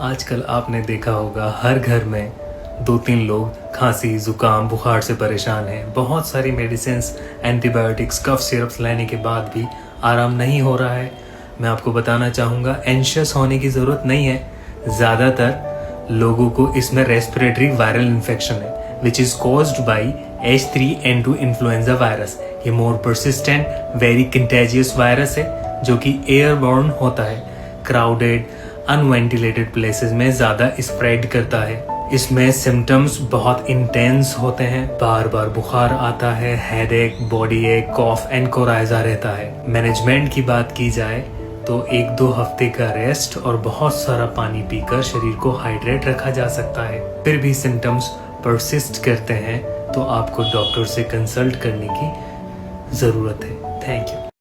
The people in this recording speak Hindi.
आजकल आपने देखा होगा हर घर में 2-3 लोग खांसी जुकाम बुखार से परेशान हैं। बहुत सारी मेडिसिन्स एंटीबायोटिक्स कफ सिरप्स लेने के बाद भी आराम नहीं हो रहा है। मैं आपको बताना चाहूँगा एंशियस होने की ज़रूरत नहीं है। ज़्यादातर लोगों को इसमें रेस्पिरेटरी वायरल इन्फेक्शन है which is caused by H3N2 influenza virus. ये मोर परसिस्टेंट वेरी कंटेजियस वायरस है जो कि एयरबॉर्न होता है। क्राउडेड अनवेंटिलेटेड प्लेसेस में ज़्यादा स्प्रेड करता है। इसमें सिम्टम्स बहुत इंटेंस होते हैं, बार बार बुखार आता है, हेडेक, बॉडी एक, कॉफ एंड कोराइजा रहता है। मैनेजमेंट की बात की जाए तो 1-2 हफ्ते का रेस्ट और बहुत सारा पानी पीकर शरीर को हाइड्रेट रखा जा सकता है। फिर भी सिम्टम्स परसिस्ट करते हैं तो आपको डॉक्टर से कंसल्ट करने की ज़रूरत है। Thank you.